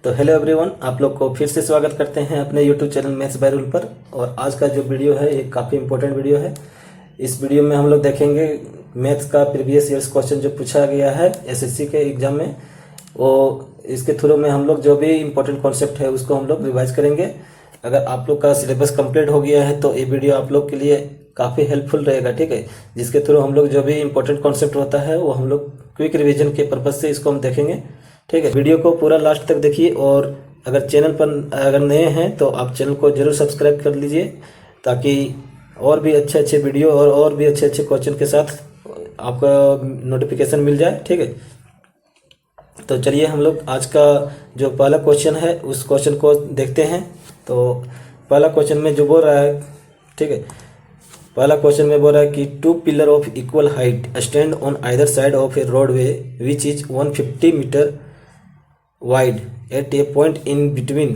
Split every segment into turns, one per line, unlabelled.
तो hello everyone, आप लोग को फिर से स्वागत करते हैं अपने YouTube channel maths by rule पर। और आज का जो वीडियो है ये काफ़ी इंपॉर्टेंट वीडियो है। इस वीडियो में हम लोग देखेंगे मैथ्स का प्रीवियस ईयर्स क्वेश्चन जो पूछा गया है एसएससी के एग्जाम में, वो इसके थ्रू में हम लोग जो भी इम्पोर्टेंट कॉन्सेप्ट है उसको हम लोग रिवाइज करेंगे। अगर आप लोग का सिलेबस कंप्लीट हो गया है तो ये वीडियो आप लोग के लिए काफ़ी हेल्पफुल रहेगा, ठीक है। जिसके थ्रू हम लोग जो भी इम्पोर्टेंट कॉन्सेप्ट होता है वो हम लोग क्विक रिवीजन के पर्पज से इसको हम देखेंगे, ठीक है। वीडियो को पूरा लास्ट तक देखिए और अगर चैनल पर अगर नए हैं तो आप चैनल को जरूर सब्सक्राइब कर लीजिए ताकि और भी अच्छे वीडियो और भी अच्छे क्वेश्चन के साथ आपका नोटिफिकेशन मिल जाए, ठीक है। तो चलिए हम लोग आज का जो पहला क्वेश्चन है उस क्वेश्चन को देखते हैं। तो पहला क्वेश्चन में जो बोल रहा है, ठीक है, पहला क्वेश्चन में बोल रहा है कि two pillar of equal height stand on either side of a roadway which is 150 meter wide at a point in between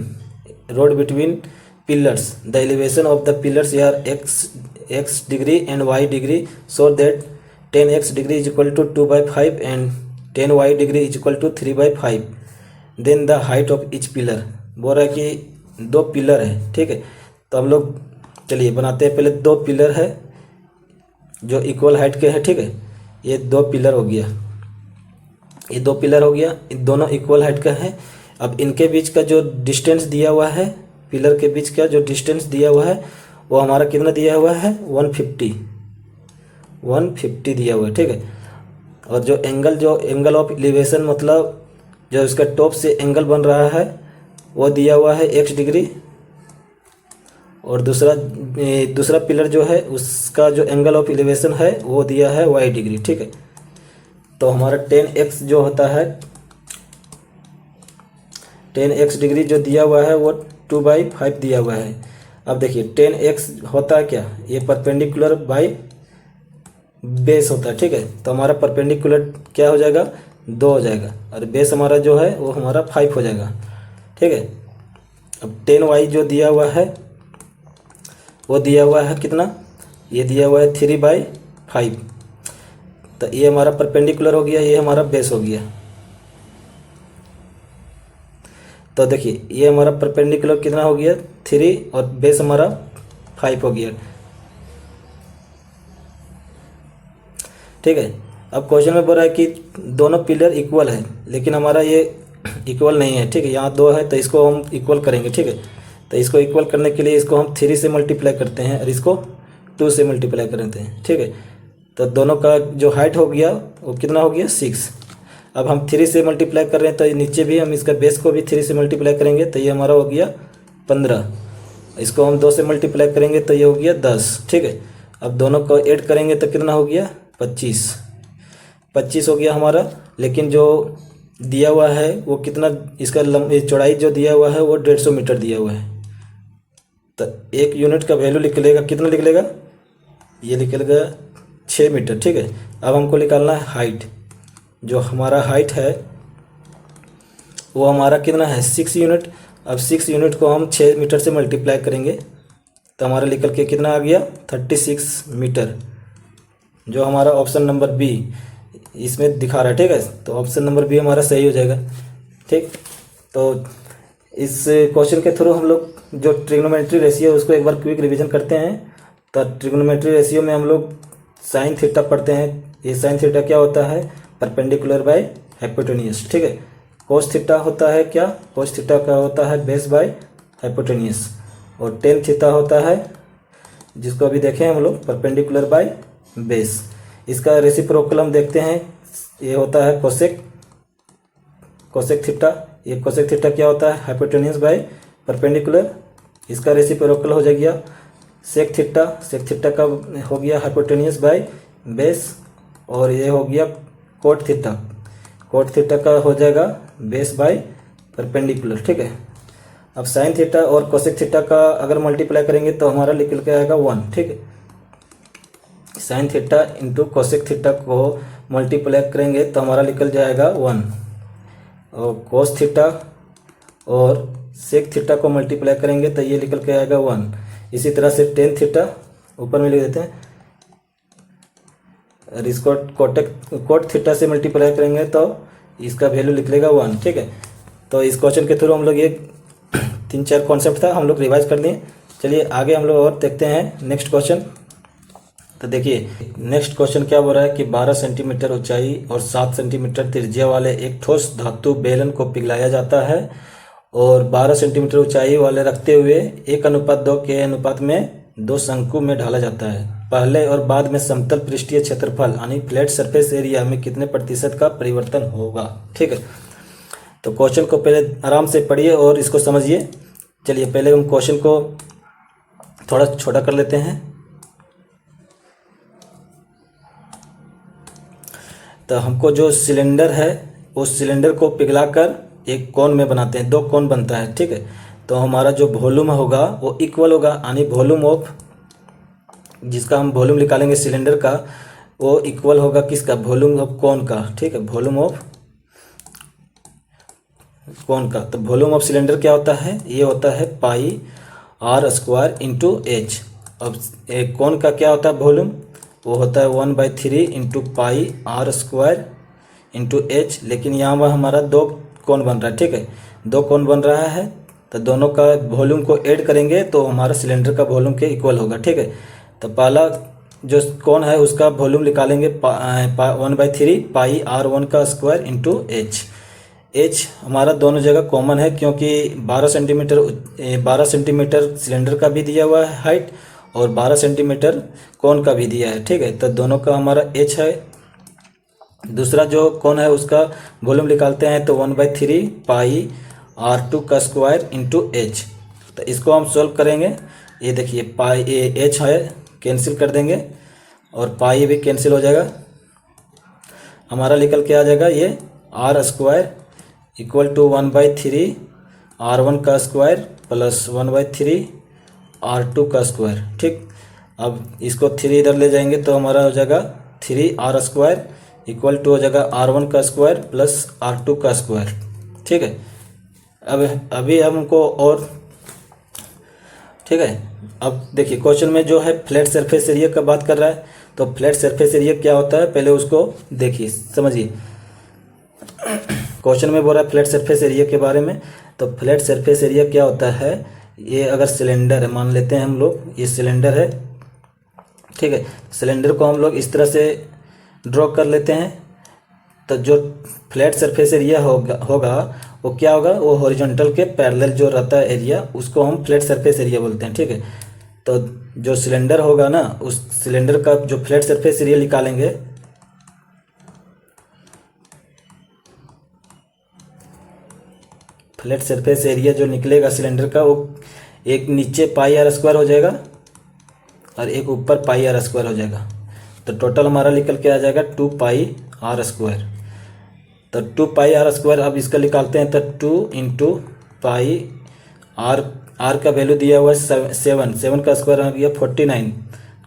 pillars. The elevation of the pillars are x degree and y degree, so that 10x degree is equal to 2/5 and 10y degree is equal to 3/5. Then the height of each pillar. बोल रहा है कि दो pillar है, ठीक है। तो हम लोग चलिए बनाते हैं। पहले दो पिलर है जो इक्वल हाइट के हैं, ठीक है। ये दो पिलर हो गया, ये दो पिलर हो गया, दोनों इक्वल हाइट का है। अब इनके बीच का जो डिस्टेंस दिया हुआ है, पिलर के बीच का जो डिस्टेंस दिया हुआ है वो हमारा कितना दिया हुआ है 150 दिया हुआ है, ठीक है। और जो एंगल ऑफ एलिवेशन मतलब जो इसका टॉप से एंगल बन रहा है वो दिया हुआ है x डिग्री, और दूसरा पिलर जो है उसका जो एंगल ऑफ एलिवेशन है वो दिया है y डिग्री, ठीक है। तो हमारा 10x जो होता है 10x डिग्री जो दिया हुआ है वो 2/5 दिया हुआ है। अब देखिए 10x होता है क्या, ये परपेंडिकुलर बाय बेस होता है, ठीक है। तो हमारा परपेंडिकुलर क्या हो जाएगा 2 हो जाएगा और बेस हमारा जो है वो हमारा 5 हो जाएगा, ठीक है। अब 10y जो दिया हुआ है वो दिया हुआ है कितना, ये दिया हुआ है 3/5। तो ये हमारा परपेंडिकुलर हो गया, ये हमारा बेस हो गया। तो देखिए ये हमारा परपेंडिकुलर कितना हो गया 3 और बेस हमारा 5 हो गया, ठीक है। अब क्वेश्चन में बोल रहा है कि दोनों पिलर इक्वल है लेकिन हमारा ये इक्वल नहीं है, ठीक है। यहाँ 2 है तो इसको हम इक्वल करेंगे, ठीक है। तो इसको इक्वल करने के लिए इसको हम 3 से मल्टीप्लाई करते हैं और इसको 2 से मल्टीप्लाई करते हैं, ठीक है। तो दोनों का जो हाइट हो गया वो कितना हो गया 6। अब हम 3 से मल्टीप्लाई कर रहे हैं तो नीचे भी हम इसका बेस को भी 3 से मल्टीप्लाई करेंगे तो ये हमारा हो गया 15। इसको हम 2 से मल्टीप्लाई करेंगे तो ये हो गया 10, ठीक है। अब दोनों को ऐड करेंगे तो कितना हो गया 25 हो गया हमारा। लेकिन जो दिया हुआ है वो कितना, इसका चौड़ाई जो दिया हुआ है वो 150 मीटर दिया हुआ है। तो एक यूनिट का वैल्यू निकलेगा, कितना निकलेगा, ये निकलेगा 6 मीटर, ठीक है। अब हमको निकालना है हाइट। जो हमारा हाइट है वो हमारा कितना है 6 यूनिट। अब 6 यूनिट को हम 6 मीटर से मल्टीप्लाई करेंगे तो हमारा निकल के कितना आ गया 36 मीटर, जो हमारा ऑप्शन नंबर बी इसमें दिखा रहा है, ठीक है। तो ऑप्शन नंबर बी हमारा सही हो जाएगा, ठीक। तो इस क्वेश्चन के थ्रू हम लोग जो ट्रिग्नोमेट्री रेशियो है उसको एक बार क्विक रिवीजन करते हैं। तो ट्रिग्नोमेट्री रेशियो में हम लोग साइन थीटा पढ़ते हैं। ये साइन थीटा क्या होता है, परपेंडिकुलर बाय हाइपोटेन्यूज, ठीक है। कोस थीटा होता है क्या, कोस थीटा का होता है बेस बाय हाइपोटेन्यूज। और टेन थीटा होता है जिसको अभी देखें हम लोग परपेंडिकुलर बाय बेस। इसका रेसिप्रोकल हम देखते हैं, ये होता है कोसेक थीटा। ये कोसेक थीटा क्या होता है हाइपोटेन्यूज बाय परपेंडिकुलर। इसका रेसिप्रोकल हो जाएगा सेक थीटा का हो गया हाइपोटेन्यूज बाय बेस। और ये हो गया कोट थीटा का हो जाएगा बेस बाय परपेंडिकुलर, ठीक है। अब साइन थीटा और कोसेक थीटा का अगर मल्टीप्लाई करेंगे तो हमारा निकल के आएगा 1, ठीक है। Sine theta into cosec theta को मल्टीप्लाई करेंगे तो हमारा निकल जाएगा 1। और कोस थीटा और सेक थीटा को मल्टीप्लाई करेंगे तो ये निकल के आएगा 1। इसी तरह से टेन थीटा ऊपर में लिख देते हैं और इसको कोट थीटा से मल्टीप्लाई करेंगे तो इसका वैल्यू निकलेगा 1, ठीक है। तो इस क्वेश्चन के थ्रू हम लोग ये 3-4 कॉन्सेप्ट था हम लोग रिवाइज कर लिए। चलिए आगे हम लोग और देखते हैं नेक्स्ट क्वेश्चन। तो देखिए नेक्स्ट क्वेश्चन क्या बोल रहा है कि 12 सेंटीमीटर ऊंचाई और 7 सेंटीमीटर त्रिज्या वाले एक ठोस धातु बेलन को पिघलाया जाता है और 12 सेंटीमीटर ऊंचाई वाले रखते हुए 1:2 के अनुपात में 2 शंकु में ढाला जाता है। पहले और बाद में समतल पृष्ठीय क्षेत्रफल यानी फ्लैट सरफेस एरिया में कितने प्रतिशत का परिवर्तन होगा। ठीक है, तो क्वेश्चन को पहले आराम से पढ़िए और इसको समझिए। चलिए पहले हम क्वेश्चन को थोड़ा छोटा कर लेते हैं। तो हमको जो सिलेंडर है उस सिलेंडर को पिघलाकर एक कोन में बनाते हैं, 2 कोन बनता है। ठीक है, तो हमारा जो वॉल्यूम होगा वो इक्वल होगा, यानी वॉल्यूम ऑफ, जिसका हम वॉल्यूम निकालेंगे सिलेंडर का, वो इक्वल होगा किसका, वॉल्यूम ऑफ कोन का। ठीक है, वॉल्यूम ऑफ कोन का। तो वॉल्यूम ऑफ सिलेंडर क्या होता है, ये होता है पाई आर स्क्वायर इंटू एच। अब एक कोन का क्या होता है वॉल्यूम, वो होता है 1/3 into pi r square into h. लेकिन यहाँ वह हमारा 2 कोन बन रहा है। ठीक है, 2 कोन बन रहा है, तो दोनों का वॉल्यूम को ऐड करेंगे तो हमारा सिलेंडर का वॉल्यूम के इक्वल होगा। ठीक है, तो पहला जो कोन है उसका वॉल्यूम निकालेंगे 1/3 पाई R1 का स्क्वायर इंटू एच। एच हमारा दोनों जगह कॉमन है क्योंकि 12 सेंटीमीटर सिलेंडर का भी दिया हुआ है हाइट और 12 सेंटीमीटर कोन का भी दिया है। ठीक है, तो दोनों का हमारा एच है। दूसरा जो कोन है उसका वॉल्यूम निकालते हैं तो 1/3 पाई R2 का स्क्वायर इंटू एच। तो इसको हम सोल्व करेंगे। ये देखिए पाई एच है, कैंसिल कर देंगे और पाई भी कैंसिल हो जाएगा। हमारा निकल के आ जाएगा ये are square equal to 1/3 R1 का स्क्वायर प्लस 1/3 R2 का स्क्वायर। ठीक, अब इसको 3 इधर ले जाएंगे तो हमारा हो जाएगा 3R स्क्वायर इक्वल टू हो जाएगा R1 का स्क्वायर प्लस R2 का स्क्वायर। ठीक है, अब अभी हमको और, ठीक है, अब देखिए क्वेश्चन में जो है फ्लैट सरफेस एरिया का बात कर रहा है। तो फ्लैट सरफेस एरिया क्या होता है पहले उसको देखिए समझिए। क्वेश्चन में बोल रहा है फ्लैट सरफेस एरिया के बारे में। तो फ्लैट सरफेस एरिया क्या होता है, ये अगर सिलेंडर है, मान लेते हैं हम लोग ये सिलेंडर है। ठीक है, सिलेंडर को हम लोग इस तरह से ड्रॉ कर लेते हैं। तो जो फ्लैट सरफेस एरिया होगा वो क्या होगा, वो हॉरिजॉन्टल के पैरेलल जो रहता है एरिया उसको हम फ्लैट सरफेस एरिया बोलते हैं। ठीक है, तो जो सिलेंडर होगा ना उस सिलेंडर का जो फ्लैट सरफेस एरिया निकालेंगे, फ्लैट सरफेस एरिया जो निकलेगा सिलेंडर का वो एक नीचे पाई आर स्क्वायर हो जाएगा और एक ऊपर पाई आर स्क्वायर हो जाएगा। तो टोटल हमारा निकल के आ जाएगा 2 पाई आर स्क्वायर। तो 2 पाई आर स्क्वायर अब इसका निकालते हैं तो 2 इंटू पाई आर का वैल्यू दिया हुआ है 7 का स्क्वायर आ गया 49।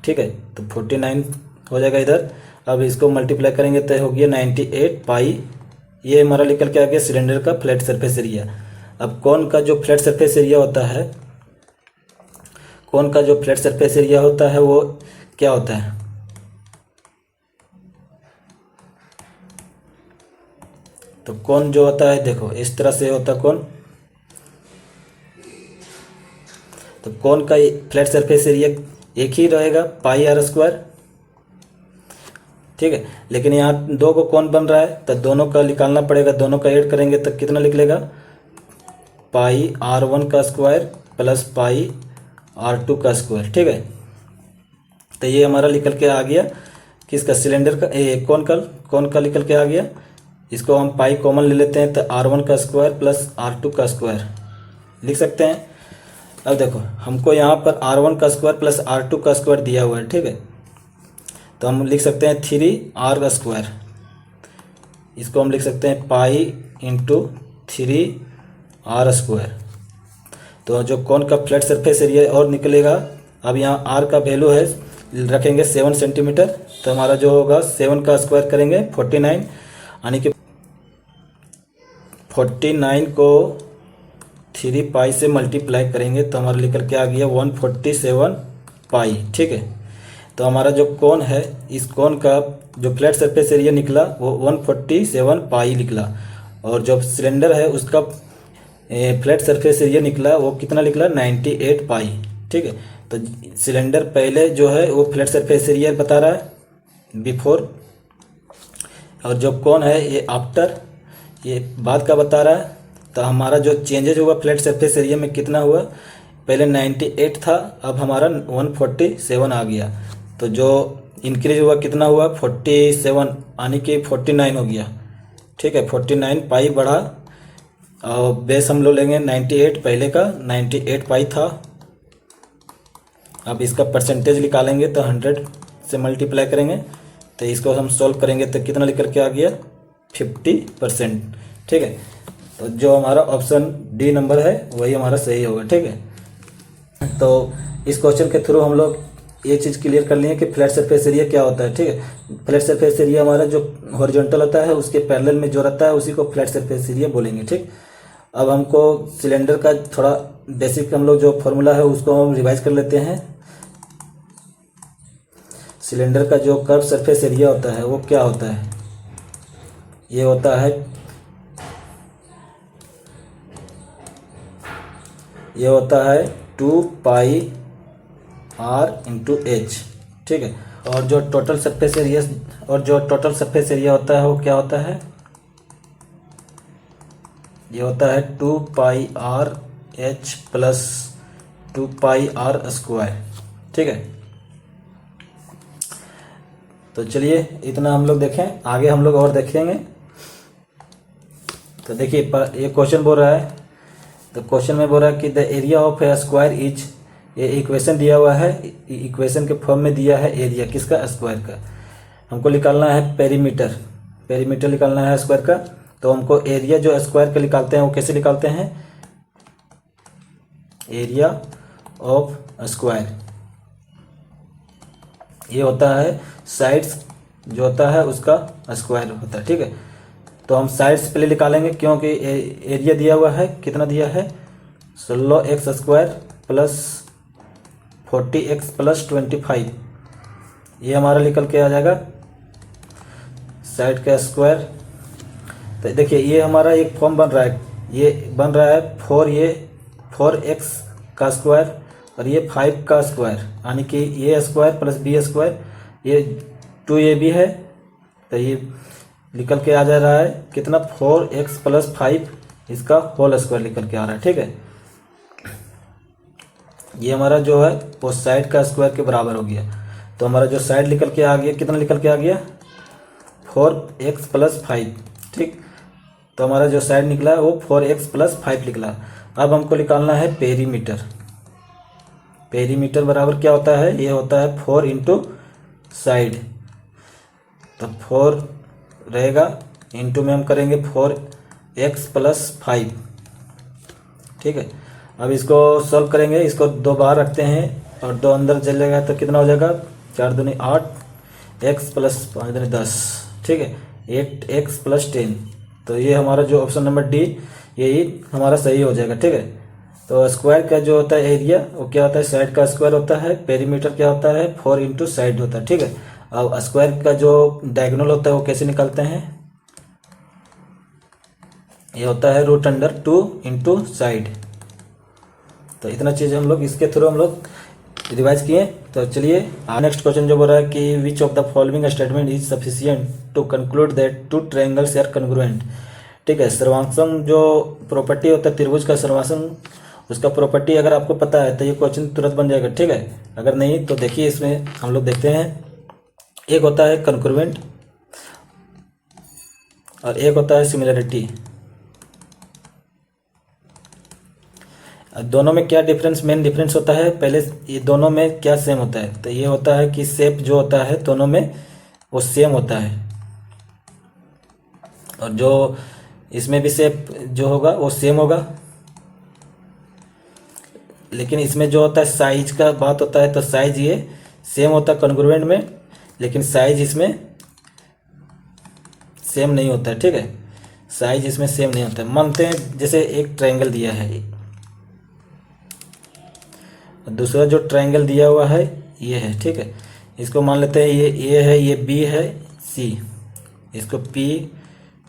ठीक है, तो 49 हो जाएगा इधर। अब इसको मल्टीप्लाई करेंगे तो हो गया 98 पाई। ये हमारा निकल के आ गया सिलेंडर का फ्लैट सरफेस एरिया। अब कोन का जो फ्लैट सरफेस एरिया होता है, कोन का जो फ्लैट सरफेस एरिया होता है वो क्या होता है, तो कोन जो होता है देखो इस तरह से होता है कोन। तो कोन का फ्लैट सरफेस एरिया एक ही रहेगा पाई आर स्क्वायर। ठीक है, लेकिन यहाँ 2 को कोन बन रहा है तो दोनों का निकालना पड़ेगा, दोनों का ऐड करेंगे तो कितना निकलेगा, पाई R1 का स्क्वायर प्लस पाई R2 का स्क्वायर। ठीक है, तो ये हमारा निकल के आ गया किसका, सिलेंडर का, कोन का निकल के आ गया। इसको हम पाई कॉमन ले लेते हैं तो R1 का स्क्वायर प्लस R2 का स्क्वायर लिख सकते हैं। अब देखो हमको यहाँ पर R1 का स्क्वायर प्लस R2 का स्क्वायर दिया हुआ है। ठीक है, तो हम लिख सकते हैं 3R का स्क्वायर। इसको हम लिख सकते हैं पाई इंटू 3R स्क्वायर। तो जो कोन का फ्लैट सरफेस एरिया और निकलेगा, अब यहाँ R का वैल्यू है रखेंगे 7 सेंटीमीटर। तो हमारा जो होगा 7 का स्क्वायर करेंगे 49, यानी कि 49 को 3 पाई से मल्टीप्लाई करेंगे तो हमारा निकल के आ गया 147 पाई। ठीक है, तो हमारा जो कोन है इस कोन का जो फ्लैट सरफेस एरिया निकला वो 147 पाई निकला। और जो सिलेंडर है उसका फ्लैट सरफेस एरिया निकला वो कितना निकला 98 पाई। ठीक है, तो सिलेंडर पहले जो है वो फ्लैट सरफेस एरिया बता रहा है बिफोर, और जो कौन है ये आफ्टर, ये बाद का बता रहा है। तो हमारा जो चेंजेज हुआ फ्लैट सरफेस एरिया में कितना हुआ, पहले 98 था, अब हमारा 147 आ गया। तो जो इंक्रीज हुआ कितना हुआ 47 यानी कि 49 हो गया। ठीक है, 49 पाई बढ़ा, और बेस हम लोग लेंगे 98, पहले का 98 पाई था। अब इसका परसेंटेज निकालेंगे तो 100 से मल्टीप्लाई करेंगे, तो इसको हम सॉल्व करेंगे तो कितना निकल के आ गया 50%। ठीक है, तो जो हमारा ऑप्शन डी नंबर है वही हमारा सही होगा। ठीक है, तो इस क्वेश्चन के थ्रू हम लोग ये चीज़ क्लियर कर लिए कि फ्लैट सरफेस एरिया क्या होता है। ठीक है, फ्लैट सरफेस एरिया हमारा जो हॉरिजॉन्टल होता है उसके पैरेलल में जो रहता है उसी को फ्लैट सरफेस एरिया बोलेंगे। ठीक, अब हमको सिलेंडर का थोड़ा बेसिक हम लोग जो फॉर्मूला है उसको हम रिवाइज कर लेते हैं। सिलेंडर का जो कर्व सरफेस एरिया होता है वो क्या होता है, ये होता है 2 पाई r इंटू एच। ठीक है, और जो टोटल सरफेस एरिया होता है वो क्या होता है, ये होता है 2 पाई r h प्लस 2 पाई r स्क्वायर। ठीक है, तो चलिए इतना हम लोग देखें, आगे हम लोग और देखेंगे। तो देखिए ये क्वेश्चन बोल रहा है, तो क्वेश्चन में बोल रहा है कि the area of A square is, ये इक्वेशन दिया हुआ है, इक्वेशन के फॉर्म में दिया है एरिया किसका, स्क्वायर का। हमको निकालना है पेरीमीटर निकालना है स्क्वायर का। तो हमको एरिया जो स्क्वायर का निकालते हैं वो कैसे निकालते हैं, एरिया ऑफ स्क्वायर ये होता है साइड्स जो होता है उसका स्क्वायर होता है। ठीक है, तो हम साइड्स पहले निकालेंगे क्योंकि एरिया दिया हुआ है, कितना दिया है 16x square plus 40x plus 25, ये हमारा निकल के आ जाएगा साइड का स्क्वायर। तो देखिए ये हमारा एक फॉर्म बन रहा है, ये बन रहा है 4x का स्क्वायर और ये 5 का स्क्वायर, यानी कि ये स्क्वायर प्लस बी स्क्वायर, ये 2ab है, तो ये निकल के आ जा रहा है कितना 4x प्लस 5 इसका होल स्क्वायर निकल के आ रहा है। ठीक है, ये हमारा जो है वो साइड का स्क्वायर के बराबर हो गया। तो हमारा जो साइड निकल के आ गया कितना निकल के आ गया 4x प्लस 5। ठीक, तो हमारा जो साइड निकला है वो 4x प्लस 5 निकला। अब हमको निकालना है पेरीमीटर बराबर क्या होता है, ये होता है 4 इंटू साइड, तो 4 रहेगा, इंटू में हम करेंगे 4x प्लस 5। ठीक है, अब इसको सॉल्व करेंगे, इसको 2 बाहर रखते हैं और 2 अंदर चलेगा तो कितना हो जाएगा 4 दूनी 8, x प्लस 5 दूनी 10। ठीक है, 8x प्लस 10, तो ये हमारा जो ऑप्शन नंबर डी यही हमारा सही हो जाएगा। ठीक है, तो स्क्वायर का जो होता है एरिया वो क्या होता है, साइड का स्क्वायर होता है, पेरीमीटर क्या होता है 4 इंटू साइड होता है। ठीक है, अब स्क्वायर का जो डायगोनल होता है वो कैसे निकालते हैं, ये होता है √2 इंटू साइड। तो इतना चीज़ हम लोग इसके थ्रू हम लोग रिवाइज किए। तो चलिए नेक्स्ट क्वेश्चन जो बोल रहा है कि which of the following statement is sufficient to conclude that 2 triangles are congruent. ठीक है, सर्वांगसम जो प्रॉपर्टी होता है त्रिभुज का सर्वांगसम, उसका प्रॉपर्टी अगर आपको पता है तो ये क्वेश्चन तुरंत बन जाएगा। ठीक है, अगर नहीं तो देखिए इसमें हम लोग देखते हैं, एक होता है कॉन्ग्रुएंट और एक होता है सिमिलरिटी। दोनों में क्या डिफरेंस, मेन डिफरेंस होता है, पहले ये दोनों में क्या सेम होता है, तो ये होता है कि शेप जो होता है दोनों में वो सेम होता है, और जो इसमें भी शेप जो होगा वो सेम होगा, लेकिन इसमें जो होता है साइज का बात होता है, तो साइज ये सेम होता है कॉन्ग्रुएंट में, लेकिन साइज इसमें सेम नहीं होता है। ठीक है, साइज इसमें सेम नहीं होता है। मानते हैं जैसे एक ट्रायंगल दिया है, दूसरा जो ट्रायंगल दिया हुआ है ये है। ठीक है, इसको मान लेते हैं ये A है, ये B है, C, इसको P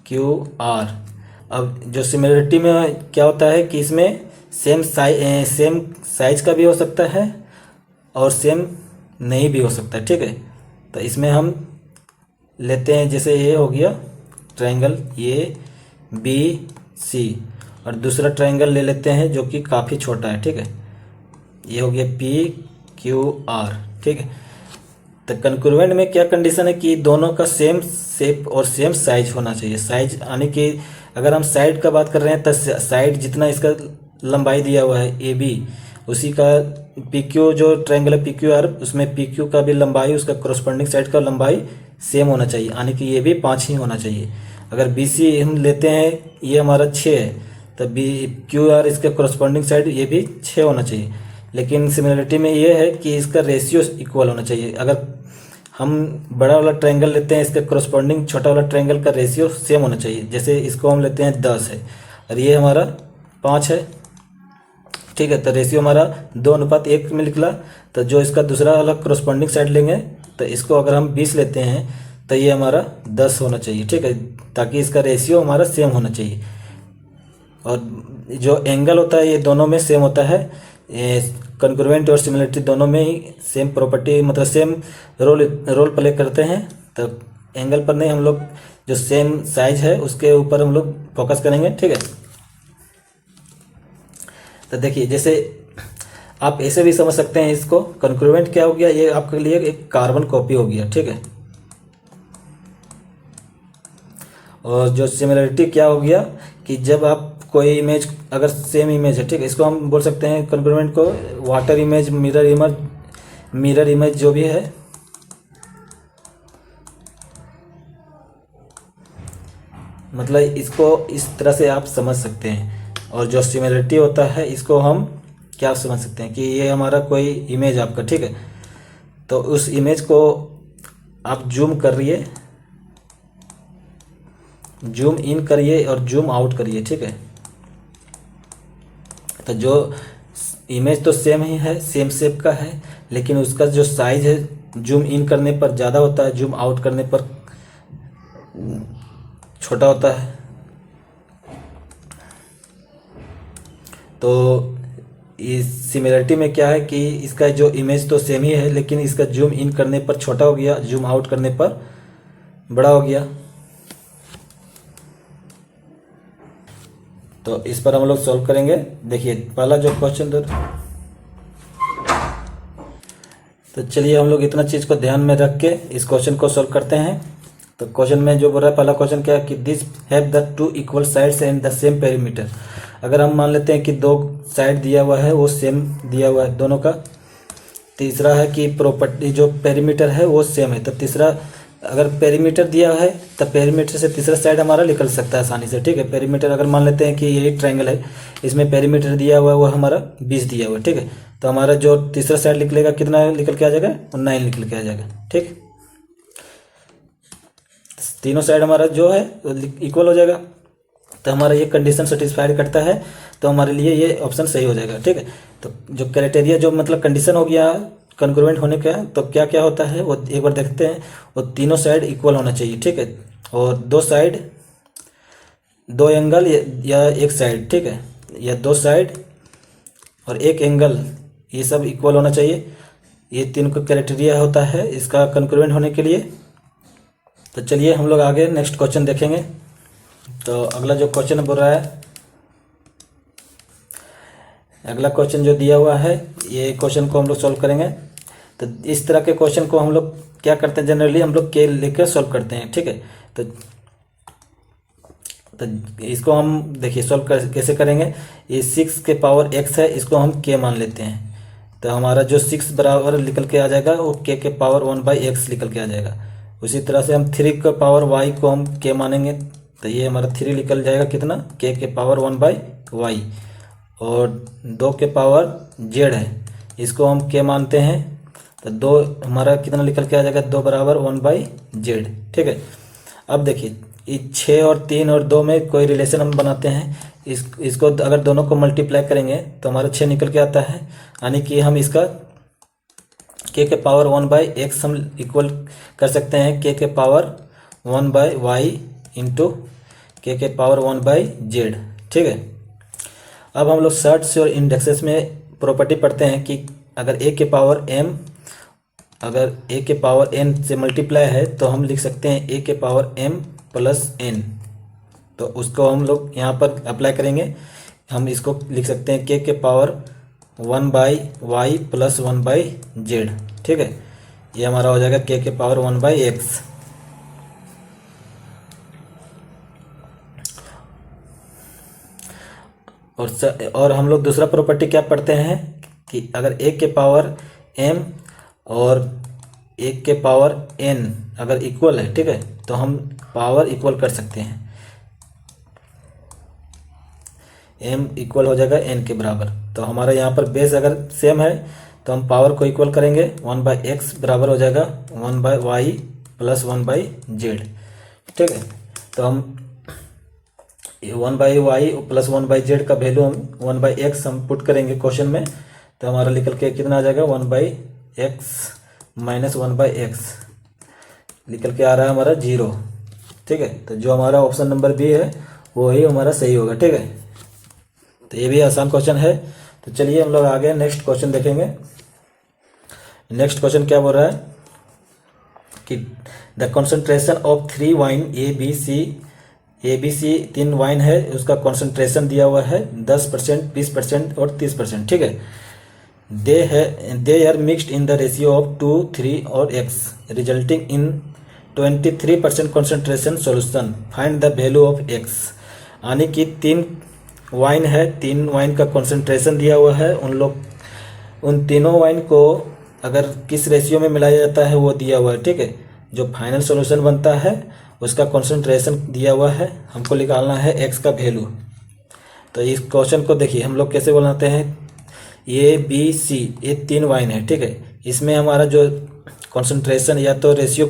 Q R, अब जो सिमिलरिटी में क्या होता है कि इसमें सेम साइज का भी हो सकता है और सेम नहीं भी हो सकता है, ठीक है। तो इसमें हम लेते हैं, जैसे ये हो गया ट्रायंगल ए बी सी, और दूसरा ट्रायंगल ले लेते हैं जो कि काफ़ी छोटा है, ठीक है। ये हो गया पी क्यू आर, ठीक है। तो कंक्रूवेंट में क्या कंडीशन है कि दोनों का सेम शेप और सेम साइज होना चाहिए। साइज यानी कि अगर हम साइड का बात कर रहे हैं तो साइड जितना इसका लंबाई दिया हुआ है ए बी, उसी का पी क्यू जो ट्रायंगल है पी क्यू आर, उसमें पी क्यू का भी लंबाई उसका कोरस्पॉन्डिंग साइड का लंबाई सेम होना चाहिए, यानी कि ये भी 5 ही होना चाहिए। अगर बी सी हम लेते हैं, ये हमारा 6 है, तो बी क्यू आर इसका कोरस्पॉन्डिंग साइड ये भी 6 होना चाहिए। लेकिन सिमिलरिटी में ये है कि इसका रेशियो इक्वल होना चाहिए। अगर हम बड़ा वाला ट्रायंगल लेते हैं, इसका कोरस्पॉन्डिंग छोटा वाला ट्रायंगल का रेशियो सेम होना चाहिए। जैसे इसको हम लेते हैं 10 है और ये हमारा 5 है, ठीक है। तो रेशियो हमारा 2:1 में निकला। तो जो इसका दूसरा वाला कोरस्पॉन्डिंग साइड लेंगे, तो इसको अगर हम 20 लेते हैं तो ये हमारा 10 होना चाहिए, ठीक है, ताकि इसका रेशियो हमारा सेम होना चाहिए। और जो एंगल होता है ये दोनों में सेम होता है, कंक्रूवेंट और सिमिलरिटी दोनों में ही सेम प्रॉपर्टी, मतलब सेम रोल प्ले करते हैं। तो एंगल पर नहीं, हम लोग जो सेम साइज है उसके ऊपर हम लोग फोकस करेंगे, ठीक है। तो देखिए, जैसे आप ऐसे भी समझ सकते हैं इसको, कंक्रूवेंट क्या हो गया, ये आपके लिए एक कार्बन कॉपी हो गया, ठीक है। और जो सिमिलरिटी क्या हो गया कि जब आप कोई इमेज, अगर सेम इमेज है, ठीक है, इसको हम बोल सकते हैं कंक्रूवेंट को वाटर इमेज, मिरर इमेज जो भी है, मतलब इसको इस तरह से आप समझ सकते हैं। और जो सिमिलरिटी होता है इसको हम क्या समझ सकते हैं कि ये हमारा कोई इमेज आपका, ठीक है, तो उस इमेज को आप जूम करिए, जूम इन करिए और जूम आउट करिए, ठीक है। तो जो इमेज तो सेम ही है, सेम शेप का है, लेकिन उसका जो साइज है जूम इन करने पर ज़्यादा होता है, जूम आउट करने पर छोटा होता है। तो इस सिमिलरिटी में क्या है कि इसका जो इमेज तो सेम ही है, लेकिन इसका जूम इन करने पर छोटा हो गया, जूम आउट करने पर बड़ा हो गया। तो इस पर हम लोग सॉल्व करेंगे। देखिए पहला जो क्वेश्चन, तो चलिए हम लोग इतना चीज़ को ध्यान में रख के इस क्वेश्चन को सॉल्व करते हैं। तो क्वेश्चन में जो बोल रहा है, पहला क्वेश्चन क्या है कि this have the 2 equal sides and the same perimeter. अगर हम मान लेते हैं कि 2 साइड दिया हुआ है, वो सेम दिया हुआ है दोनों का। तीसरा है कि प्रॉपर्टी जो पेरीमीटर है वो सेम है। तो तीसरा, अगर पेरीमीटर दिया है तो पेरीमीटर से तीसरा साइड हमारा निकल सकता है आसानी से, ठीक है। पेरीमीटर अगर मान लेते हैं कि यही ट्रायंगल है, इसमें पेरीमीटर दिया हुआ है वो हमारा 20 दिया हुआ है, ठीक है। तो हमारा जो तीसरा साइड निकलेगा कितना निकल के आ जाएगा, 9 निकल के आ जाएगा, ठीक। तीनों साइड हमारा जो है इक्वल हो जाएगा। तो हमारा ये कंडीशन सेटिस्फाइड करता है, तो हमारे लिए ये ऑप्शन सही हो जाएगा, ठीक है। तो जो क्राइटेरिया, जो मतलब कंडीशन हो गया कंक्रूवेंट होने का, तो क्या क्या होता है वो एक बार देखते हैं। वो तीनों साइड इक्वल होना चाहिए, ठीक है, और 2 साइड, 2 एंगल या एक साइड, ठीक है, या 2 साइड और एक एंगल, ये सब इक्वल होना चाहिए। ये 3 का क्राइटेरिया होता है इसका कंक्रूवेंट होने के लिए। तो चलिए हम लोग आगे नेक्स्ट क्वेश्चन देखेंगे। तो अगला जो क्वेश्चन बोल रहा है, अगला क्वेश्चन जो दिया हुआ है, ये क्वेश्चन को हम लोग सॉल्व करेंगे। तो इस तरह के क्वेश्चन को हम लोग क्या करते हैं, जनरली हम लोग के लेकर सॉल्व करते हैं, ठीक है। तो इसको हम देखिए सॉल्व कैसे करेंगे। ये 6 के पावर x है, इसको हम k मान लेते हैं। तो हमारा जो 6 बराबर निकल के आ जाएगा वो k के पावर 1/x निकल के आ जाएगा। उसी तरह से हम 3 के पावर y को हम k मानेंगे, तो ये हमारा 3 निकल जाएगा कितना, k के पावर 1/y। और 2 के पावर z है, इसको हम k मानते हैं, तो 2 हमारा कितना निकल के आ जाएगा, 2 बराबर 1/z, ठीक है। अब देखिए इस 6 और 3 और 2 में कोई रिलेशन हम बनाते हैं। इसको अगर दोनों को मल्टीप्लाई करेंगे तो हमारा 6 निकल के आता है, यानी कि हम इसका k के पावर 1/x हम इक्वल कर सकते हैं k के पावर 1/y इंटू के पावर 1/z। ठीक है, अब हम लोग सर्ट्स और इंडेक्सेस में प्रॉपर्टी पढ़ते हैं कि अगर a के पावर m, अगर a के पावर n से मल्टीप्लाई है तो हम लिख सकते हैं a के पावर m प्लस n। तो उसको हम लोग यहाँ पर अप्लाई करेंगे, हम इसको लिख सकते हैं k के पावर 1/y प्लस 1/z। ठीक है, ये हमारा हो जाएगा k के पावर 1/x। और हम लोग दूसरा प्रॉपर्टी क्या पढ़ते हैं कि अगर a के पावर m और a के पावर n अगर इक्वल है, ठीक है, तो हम पावर इक्वल कर सकते हैं। m इक्वल हो जाएगा n के बराबर। तो हमारा यहाँ पर बेस अगर सेम है तो हम पावर को इक्वल करेंगे, 1/x बराबर हो जाएगा 1/y प्लस 1/z। ठीक है, तो हम 1/y प्लस 1/z का वैल्यू हम 1/x हम पुट करेंगे क्वेश्चन में, तो हमारा निकल के कितना आ जाएगा 1/x माइनस 1/x निकल के आ रहा है हमारा 0। ठीक है, तो जो हमारा ऑप्शन नंबर बी है वो ही हमारा सही होगा। ठीक है, तो ये भी आसान क्वेश्चन है। तो चलिए हम लोग आगे नेक्स्ट क्वेश्चन देखेंगे। नेक्स्ट क्वेश्चन क्या बोल रहा है कि the concentration of 3 wine A B C 3 wine है, उसका कॉन्सेंट्रेशन दिया हुआ है 10%, 20% और 30%। ठीक है, they are mixed in the ratio of 2, 3 और x resulting in 23% concentration solution, find the value of x। यानी कि 3 वाइन है, 3 वाइन का कॉन्सेंट्रेशन दिया हुआ है, उन तीनों वाइन को अगर किस रेशियो में मिलाया जाता है वो दिया हुआ है। ठीक है, जो फाइनल सॉल्यूशन बनता है उसका कॉन्सेंट्रेशन दिया हुआ है, हमको निकालना है x का वैल्यू। तो इस क्वेश्चन को देखिए हम लोग कैसे बनाते हैं, ए बी सी ये 3 वाइन है। ठीक है, इसमें हमारा जो कॉन्सेंट्रेशन या तो रेशियो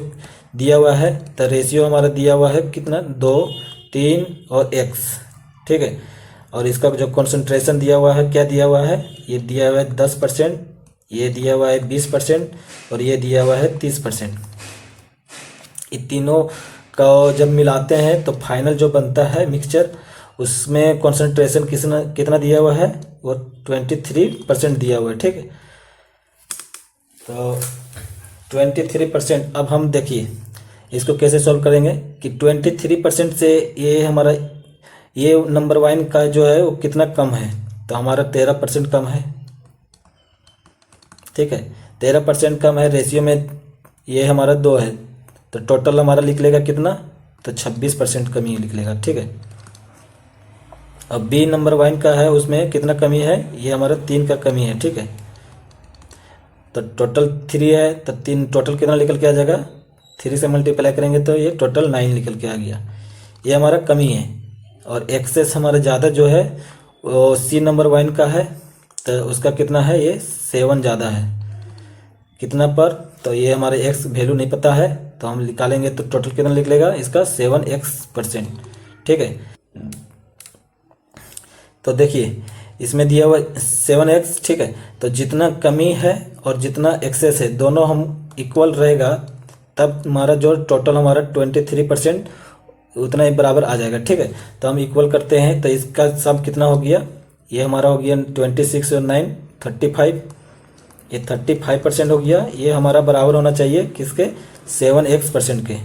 दिया हुआ है, तो रेशियो हमारा दिया हुआ है कितना 2, 3 और x। ठीक है, और इसका जो कॉन्सेंट्रेशन दिया हुआ है क्या दिया हुआ है, ये दिया हुआ है 10%, ये दिया हुआ है 20% और ये दिया हुआ है 30%। इन तीनों का जब मिलाते हैं तो फाइनल जो बनता है मिक्सचर, उसमें कॉन्सेंट्रेशन कितना दिया हुआ है, वो 23% दिया हुआ है। ठीक है, तो 23%। अब हम देखिए इसको कैसे सॉल्व करेंगे कि 23% से ये हमारा ये नंबर वाइन का जो है वो कितना कम है, तो हमारा 13% कम है। ठीक है, 13% कम है, रेशियो में ये हमारा 2 है, तो टोटल हमारा लिख लेगा कितना, तो 26% कमी लिख लेगा। ठीक है, अब बी नंबर वाइन का है, उसमें कितना कमी है, ये हमारा 3 का कमी है। ठीक है, तो टोटल 3 है, तो 3 टोटल कितना निकल के आ जाएगा, 3 से मल्टीप्लाई करेंगे तो ये टोटल 9 निकल के आ गया। ये हमारा कमी है। और एक्सेस हमारा ज़्यादा जो है वो सी नंबर वाइन का है, तो उसका कितना है, ये 7 ज़्यादा है कितना पर, तो ये हमारे एक्स वैल्यू नहीं पता है, तो हम निकालेंगे तो टोटल कितना लिख लेगा इसका 7x%। ठीक है, तो देखिए इसमें दिया हुआ 7x। ठीक है, तो जितना कमी है और जितना एक्सेस है दोनों हम इक्वल रहेगा, तब हमारा जो टोटल हमारा 23% उतना ही बराबर आ जाएगा। ठीक है, तो हम इक्वल करते हैं, तो इसका सम कितना हो गया, ये हमारा हो गया 26 और 9 35, ये 35% हो गया। ये हमारा बराबर होना चाहिए किसके, 7x% के।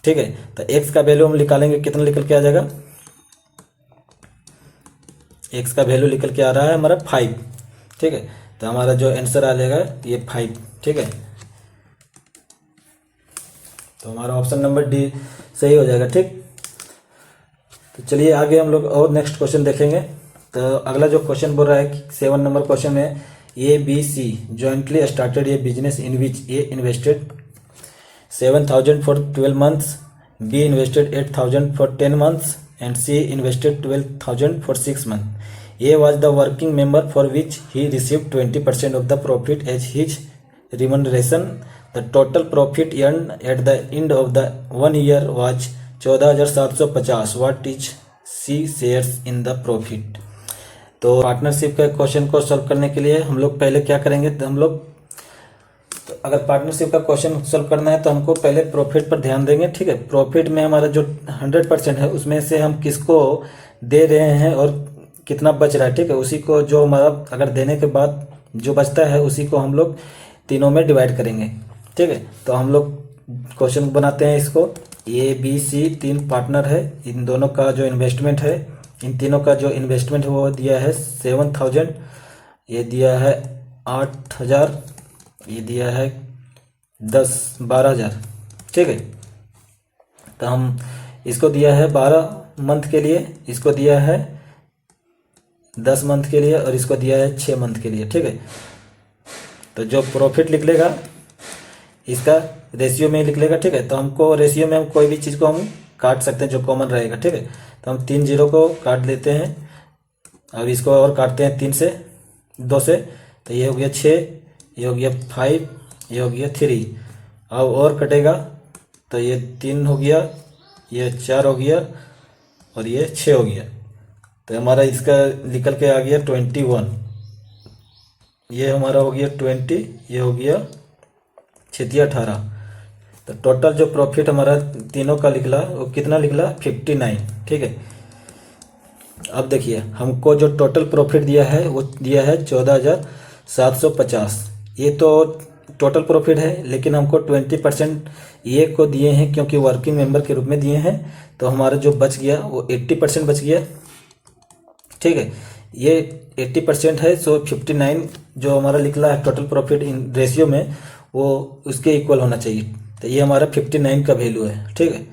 ठीक है, तो x का वैल्यू हम निकालेंगे, कितना निकल के आ जाएगा, x का वैल्यू निकल के आ रहा है हमारा 5। ठीक है, तो हमारा जो आंसर आ जाएगा ये 5। ठीक है, तो हमारा ऑप्शन नंबर डी सही हो जाएगा। ठीक, तो चलिए आगे हम लोग और नेक्स्ट क्वेश्चन देखेंगे। तो अगला जो क्वेश्चन बोल रहा है कि 7 नंबर क्वेश्चन में A B C jointly started a business in which A invested 7,000 for 12 months, B invested 8,000 for 10 months and C invested 12,000 for 6 months. A was the working member for which he received 20% of the profit as his remuneration. The total profit earned at the end of the 1 year was 14,750. What is C shares in the profit? तो partnership के question को solve करने के लिए हम लोग पहले क्या करेंगे, तो हम लोग अगर पार्टनरशिप का क्वेश्चन सॉल्व करना है तो हमको पहले प्रॉफिट पर ध्यान देंगे, ठीक है। प्रॉफिट में हमारा जो 100% है उसमें से हम किसको दे रहे हैं और कितना बच रहा है, ठीक है। उसी को जो हमारा अगर देने के बाद जो बचता है उसी को हम लोग तीनों में डिवाइड करेंगे, ठीक है। तो हम लोग क्वेश्चन बनाते हैं। इसको ABC 3 पार्टनर है, इन दोनों का जो इन्वेस्टमेंट है, इन तीनों का जो इन्वेस्टमेंट है वो दिया है 7000, ये दिया है 8000, ये दिया है 12,000, ठीक है। तो हम इसको दिया है 12 मंथ के लिए, इसको दिया है 10 मंथ के लिए और इसको दिया है 6 मंथ के लिए, ठीक है। तो जो प्रॉफिट लिख इसका रेशियो में लिख लेगा, ठीक है। तो हमको रेशियो में हम कोई भी चीज़ को हम काट सकते हैं जो कॉमन रहेगा, ठीक है। तो हम 3 जीरो को काट लेते हैं, अब इसको और काटते हैं 3 से 2 से, तो ये हो गया 6, ये हो गया 5, ये हो गया 3। अब और कटेगा तो ये 3 हो गया, ये 4 हो गया और ये 6 हो गया। तो हमारा इसका निकल के आ गया 21, ये हमारा हो गया 20, ये हो गया 18। तो टोटल जो प्रॉफिट हमारा तीनों का निकला वो कितना निकला 59, ठीक है। अब देखिए हमको जो टोटल प्रॉफिट दिया है वो दिया है 14,750। ये तो टोटल प्रॉफिट है, लेकिन हमको 20% ये को दिए हैं क्योंकि वर्किंग मेंबर के रूप में दिए हैं। तो हमारा जो बच गया वो 80% बच गया, ठीक है। ये 80% है, सो 59 जो हमारा निकला है टोटल प्रॉफिट इन रेशियो में वो उसके इक्वल होना चाहिए। तो ये हमारा 59 का वैल्यू है, ठीक है।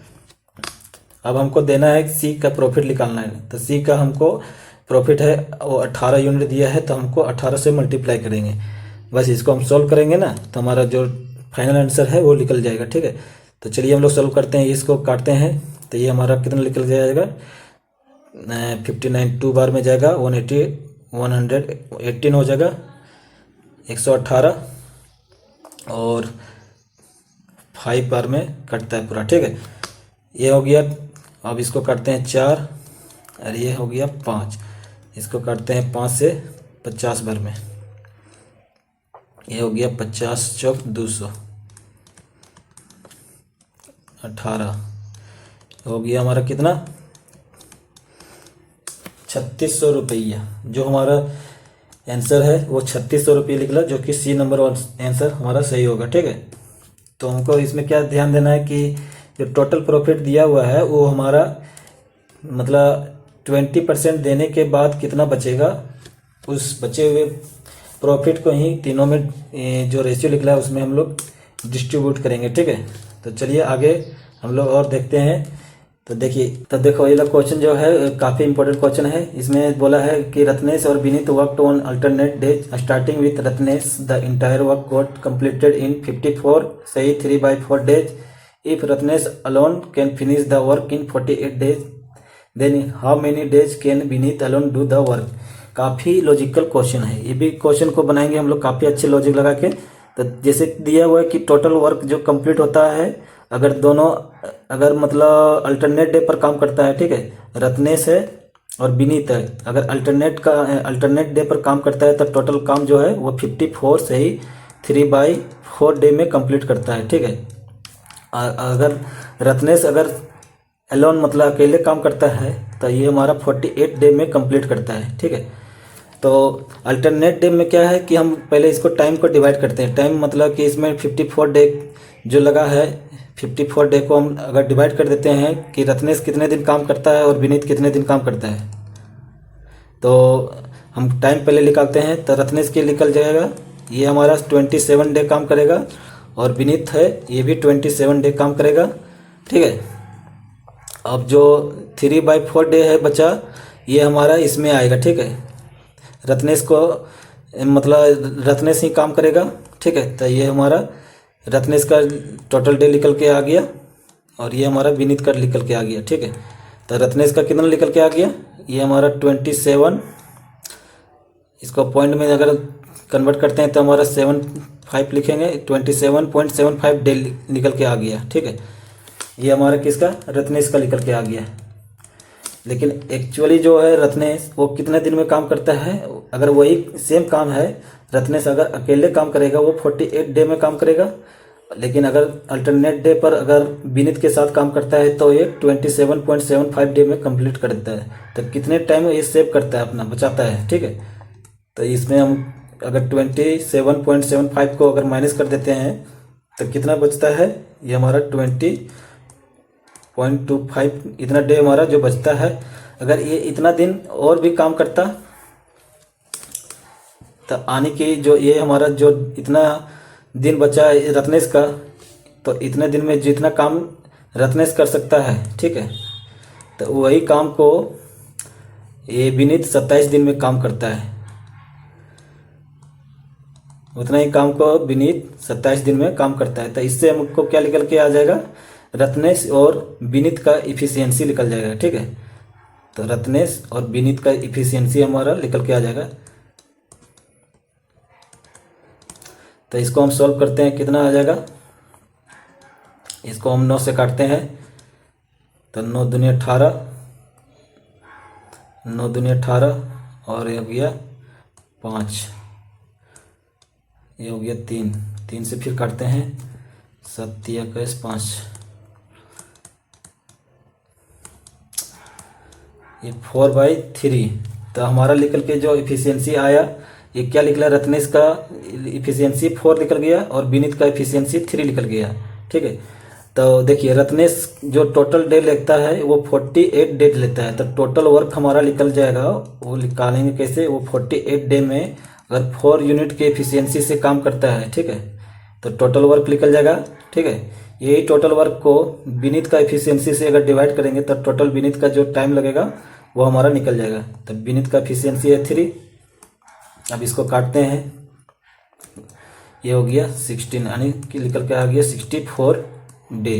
अब हमको देना है सी का प्रॉफिट निकालना है। तो सी का हमको प्रॉफिट है वो 18 यूनिट दिया है, तो हमको 18 से मल्टीप्लाई करेंगे। बस इसको हम सॉल्व करेंगे ना तो हमारा जो फाइनल आंसर है वो निकल जाएगा, ठीक है। तो चलिए हम लोग सॉल्व करते हैं, इसको काटते हैं। तो ये हमारा कितना निकल जाएगा 59 2 बार में जाएगा 180 118 हो जाएगा 118 और 5 बार में कटता है पूरा, ठीक है। ये हो गया। अब इसको काटते हैं 4 और ये हो गया 5, इसको काटते हैं 5 से 50 बार में, ये हो गया 50 चौक 200, 18 हो गया हमारा कितना 3600 रुपया। जो हमारा आंसर है वो 3600 रुपये निकला, जो कि सी नंबर आंसर हमारा सही होगा, ठीक है। तो हमको इसमें क्या ध्यान देना है कि जो टोटल प्रॉफिट दिया हुआ है वो हमारा मतलब 20% देने के बाद कितना बचेगा, उस बचे हुए प्रॉफिट को ही तीनों में जो रेशियो निकला है उसमें हम लोग डिस्ट्रीब्यूट करेंगे, ठीक है। तो चलिए आगे हम लोग और देखते हैं। तो देखिए, तो देखो ये क्वेश्चन जो है काफ़ी इंपॉर्टेंट क्वेश्चन है। इसमें बोला है कि रत्नेश और Vineet worked on alternate days starting with Ratnesh the entire work got completed in 54 सही 3/4 डेज। If Ratnesh alone can finish the work in 48 days then how many days can Vineet alone do the work. काफ़ी logical question है। ये भी question को बनाएंगे हम लोग काफ़ी अच्छे लॉजिक लगा के। तो जैसे दिया हुआ है कि टोटल वर्क जो कंप्लीट होता है अगर मतलब अल्टरनेट डे पर काम करता है, ठीक है, रत्नेश है और विनीत है, अगर अल्टरनेट डे पर काम करता है तो टोटल काम जो है वो 54 से ही 3/4 डे में कंप्लीट करता है, ठीक है। अगर रत्नेश एलोन मतलब अकेले काम करता है तो ये हमारा 48 डे में कंप्लीट करता है, ठीक है। तो अल्टरनेट डे में क्या है कि हम पहले इसको टाइम को डिवाइड करते हैं। टाइम मतलब कि इसमें 54 डे जो लगा है 54 डे को हम अगर डिवाइड कर देते हैं कि रत्नेश कितने दिन काम करता है और विनीत कितने दिन काम करता है, तो हम टाइम पहले निकालते हैं। तो रत्नेश के निकल जाएगा, ये हमारा 27 डे काम करेगा और विनीत है ये भी 27 डे काम करेगा, ठीक है। अब जो 3/4 डे है बचा ये हमारा इसमें आएगा, ठीक है। रत्नेश को मतलब रत्नेश ही काम करेगा, ठीक है। तो ये हमारा रत्नेश का टोटल डे निकल के आ गया और ये हमारा विनीत का निकल के आ गया, ठीक है। तो रत्नेश का कितना निकल के आ गया, ये हमारा 27, इसको पॉइंट में अगर कन्वर्ट करते हैं तो हमारा 75 लिखेंगे, 27.75 डे निकल के आ गया, ठीक है। ये हमारा किसका रत्नेश का निकल के आ गया। लेकिन एक्चुअली जो है रत्नेश वो कितने दिन में काम करता है। अगर वही सेम काम है, रत्नेश अगर अकेले काम करेगा वो 48 डे में काम करेगा, लेकिन अगर अल्टरनेट डे पर अगर विनीत के साथ काम करता है तो ये 27.75 डे में कंप्लीट कर देता है। तो कितने टाइम ये सेव करता है, अपना बचाता है। ठीक है, तो इसमें हम अगर 27.75 को अगर माइनस कर देते हैं तो कितना बचता है, ये हमारा 20.25 इतना डे हमारा जो बचता है। अगर ये इतना दिन और भी काम करता तो आने की जो ये हमारा जो इतना दिन बचा है रत्नेश का, तो इतने दिन में जितना काम रत्नेश कर सकता है, ठीक है, तो वही काम को ये विनीत 27 दिन में काम करता है। उतना ही काम को विनीत 27 दिन में काम करता है। तो इससे हमको क्या निकल के आ जाएगा, रत्नेश और विनीत का इफिशियंसी निकल जाएगा। ठीक है, तो रत्नेश और विनीत का इफिशियंसी हमारा निकल के आ जाएगा। तो इसको हम सॉल्व करते हैं, कितना आ जाएगा, इसको हम 9 से काटते हैं तो 9 दूनी 18, 9 दूनी 18 और ये हो गया 5, ये हो गया 3, 3 से फिर काटते हैं 7 या 5, ये 4/3। तो हमारा निकल के जो इफिशियंसी आया, ये क्या निकला, रत्नेश का इफिशियंसी 4 निकल गया और विनीत का इफिशियंसी 3 निकल गया। ठीक है, तो देखिए रत्नेश जो टोटल डे लेता है वो 48 डे लेता है। तो टोटल वर्क हमारा निकल जाएगा, वो निकालेंगे कैसे, वो 48 डे में अगर 4 यूनिट के इफिशियंसी से काम करता है, ठीक है, तो टोटल वर्क निकल जाएगा। ठीक है, यही टोटल वर्क को विनीत का इफिशियंसी से अगर डिवाइड करेंगे तो टोटल विनीत का जो टाइम लगेगा वो हमारा निकल जाएगा। तो विनीत का इफिशियंसी है 3। अब इसको काटते हैं, ये हो गया 16, यानी कि निकल के आ गया 64 डे।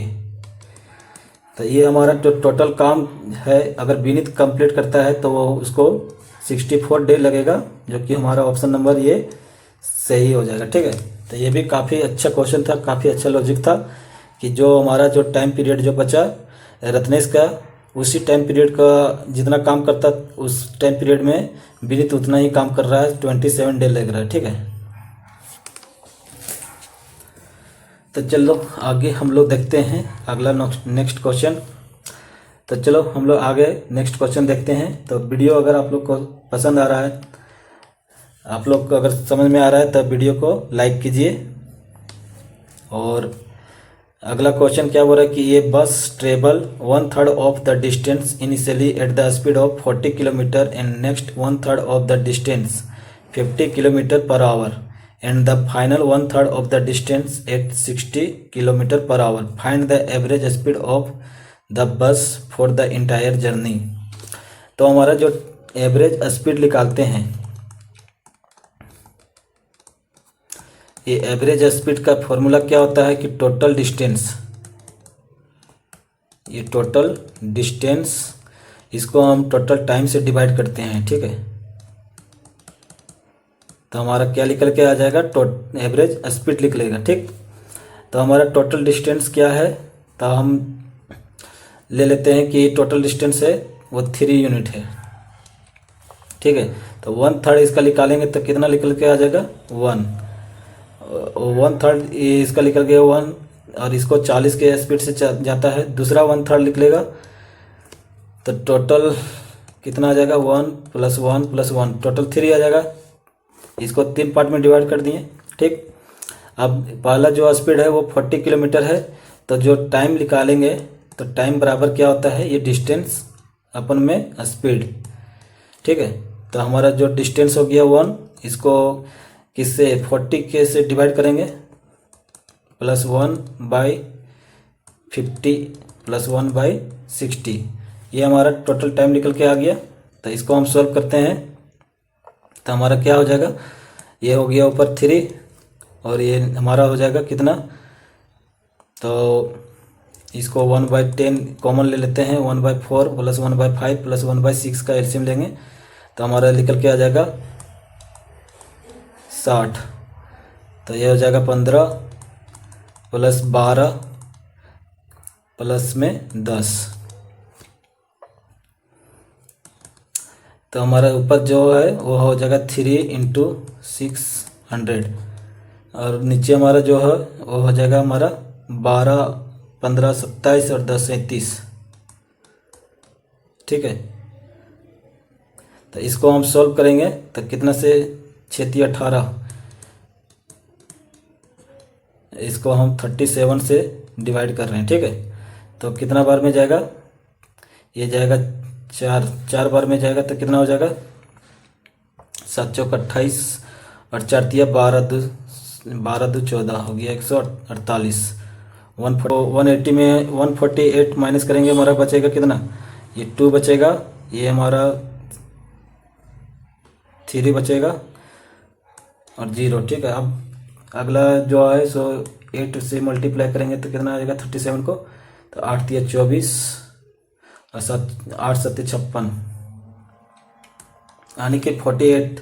तो ये हमारा जो टोटल काम है अगर विनीत कंप्लीट करता है तो वो उसको 64 डे लगेगा, जो कि हमारा ऑप्शन नंबर ये सही हो जाएगा। ठीक है, तो ये भी काफ़ी अच्छा क्वेश्चन था, काफ़ी अच्छा लॉजिक था कि जो हमारा जो टाइम पीरियड जो बचा रत्नेश का, उसी टाइम पीरियड का जितना काम करता उस टाइम पीरियड में विनीत उतना ही काम कर रहा है, 27 डे लग रहा है। ठीक है, तो चलो आगे हम लोग देखते हैं अगला नेक्स्ट क्वेश्चन। तो चलो हम लोग आगे नेक्स्ट क्वेश्चन देखते हैं। तो वीडियो अगर आप लोग को पसंद आ रहा है, आप लोग को अगर समझ में आ रहा है तो वीडियो को लाइक कीजिए। और अगला क्वेश्चन क्या बोल रहा है कि ये बस travel 1/3 of the distance initially at the speed of 40 kilometre and next 1/3 of the distance 50 kilometre per hour and the final 1/3 of the distance at 60 km per hour. Find the average speed of the bus for the entire journey. तो हमारा जो average speed निकालते हैं, ये average speed का formula क्या होता है कि टोटल डिस्टेंस, ये टोटल डिस्टेंस इसको हम टोटल टाइम से डिवाइड करते हैं। ठीक है, तो हमारा क्या निकल के आ जाएगा, एवरेज स्पीड निकलेगा। ठीक, तो हमारा टोटल डिस्टेंस क्या है, तो हम ले लेते हैं कि टोटल डिस्टेंस है वो 3 यूनिट है। ठीक है, तो 1/3 इसका निकालेंगे तो कितना निकल के आ जाएगा, 1। 1/3 इसका निकल गया 1, और इसको 40 के स्पीड से जाता है, दूसरा 1/3 निकलेगा तो टोटल कितना आ जाएगा, 1 + 1 + 1 टोटल 3 आ जाएगा। इसको 3 पार्ट में डिवाइड कर दिए। ठीक, अब पहला जो स्पीड है वो 40 किलोमीटर है, तो जो टाइम निकालेंगे तो टाइम बराबर क्या होता है, ये डिस्टेंस अपन में स्पीड। ठीक है, तो हमारा जो डिस्टेंस हो गया 1, इसको किससे 40 के से डिवाइड करेंगे, +1/50 +1/60, ये हमारा टोटल टाइम निकल के आ गया। तो इसको हम सॉल्व करते हैं तो हमारा क्या हो जाएगा, ये हो गया ऊपर 3 और ये हमारा हो जाएगा कितना, तो इसको 1/10 कॉमन ले लेते हैं, 1/4 + 1/5 + 1/6 का एलसीएम लेंगे तो हमारा निकल के आ जाएगा 60। तो ये हो जाएगा 15 + 12 + में 10, तो हमारा ऊपर जो है वो हो जाएगा 3 × 600 और नीचे हमारा जो है वो हो जाएगा हमारा 12, 15, 27 और 10, 37। ठीक है, तो इसको हम सॉल्व करेंगे तो कितना से 6 × 18, इसको हम 37 से डिवाइड कर रहे हैं। ठीक है, तो कितना बार में जाएगा, ये जाएगा 4 बार में जाएगा तो कितना हो जाएगा 7 चौक 28 और 4 तिया 12 दो 14 हो गया 148। 180 में 148 माइनस करेंगे, हमारा बचेगा कितना, ये 2 बचेगा, ये हमारा 3 बचेगा और 0। ठीक है, अब अगला जो है सो 8 से मल्टीप्लाई करेंगे तो कितना आ जाएगा 37 को, तो 8 तिया 24 और 8 7 56 यानी कि 48,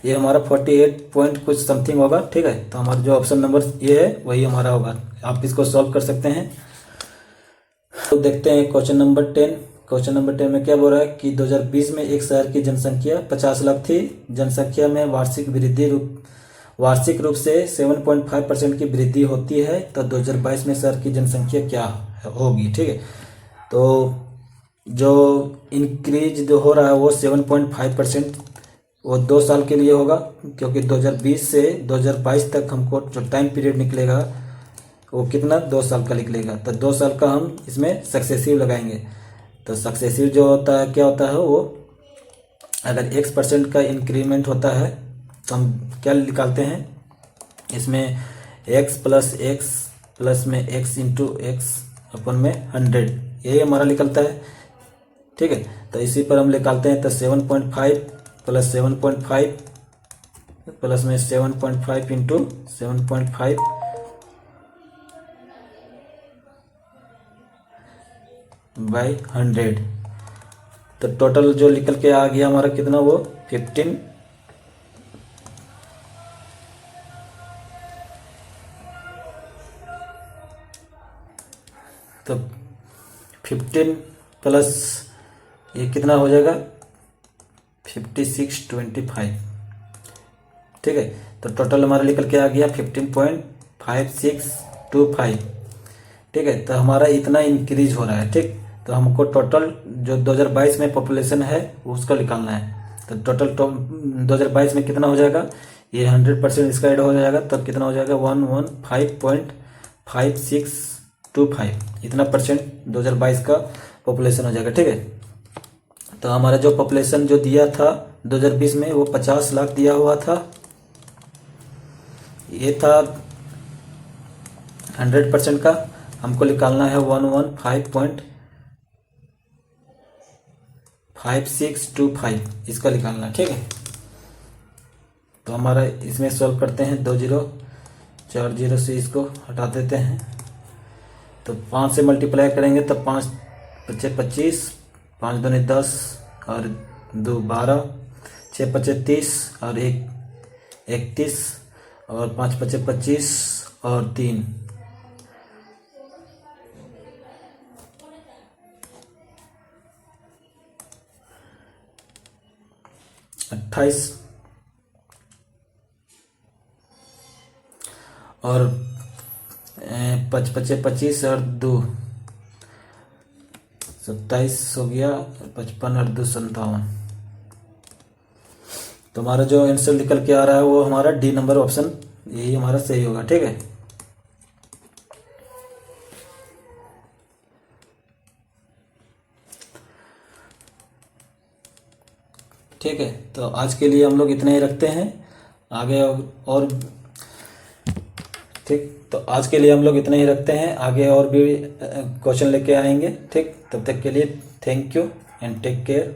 ये हमारा 48 पॉइंट कुछ समथिंग होगा। ठीक है, तो हमारा जो ऑप्शन नंबर ये है वही हमारा होगा। आप इसको सॉल्व कर सकते हैं। तो देखते हैं क्वेश्चन नंबर 10। क्वेश्चन नंबर 10 में क्या बोल रहा है कि 2020 में एक शहर की जनसंख्या 50 लाख थी। जनसंख्या में वार्षिक रूप से 7.5% की वृद्धि होती है, तो 2022 में शहर की जनसंख्या क्या होगी। ठीक है, तो जो इंक्रीज जो हो रहा है वो 7.5%, वो 2 साल के लिए होगा, क्योंकि 2020 से 2022 तक हमको जो टाइम पीरियड निकलेगा वो कितना 2 साल का निकलेगा। तो 2 साल का हम इसमें सक्सेसिव लगाएंगे। तो सक्सेसिव जो होता है क्या होता है, वो अगर x% का इंक्रीमेंट होता है तो हम क्या निकालते हैं, इसमें x प्लस x प्लस में x इंटू x अपन में 100, यही हमारा निकलता है। ठीक है, तो इसी पर हम निकालते हैं। तो 7.5 प्लस 7.5 प्लस में 7.5 इंटू 7.5 बाई 100, तो टोटल जो निकल के आ गया हमारा कितना, वो 15। तो 15 प्लस ये कितना हो जाएगा 5625। ठीक है, तो टोटल हमारा निकल के आ गया 15.5625। ठीक है, तो हमारा इतना इंक्रीज हो रहा है। ठीक, तो हमको टोटल जो 2022 में पॉपुलेशन है उसका निकालना है। तो टोटल 2022 में कितना हो जाएगा, ये 100% इसका ऐड हो जाएगा, तब कितना हो जाएगा 115.5625, इतना परसेंट 2022 का पॉपुलेशन हो जाएगा। ठीक है, तो हमारा जो पॉपुलेशन जो दिया था 2020 में वो 50 लाख दिया हुआ था, ये था 100% का, हमको निकालना है 115.5625, इसका निकालना है। ठीक है, तो हमारा इसमें सॉल्व करते हैं, 2 0 4 0 से इसको हटा देते हैं, तो 5 से मल्टीप्लाई करेंगे तो 5 × 5 = 25, 5 × 2 = 10 और 2 = 12, 6 × 5 = 30 और 1 = 31 और 5 × 5 = 25 और 3 = 28 और 5 × 5 = 25 और 2 = 27 हो गया, 55 और 2 = 57। तो हमारा जो आंसर निकल के आ रहा है वो हमारा डी नंबर ऑप्शन यही हमारा सही होगा। ठीक है, ठीक है, तो आज के लिए हम लोग इतना ही रखते हैं, आगे और ठीक, तो आज के लिए हम लोग इतना ही रखते हैं, आगे और भी क्वेश्चन लेके आएंगे। ठीक, तब तक के लिए thank you and take care.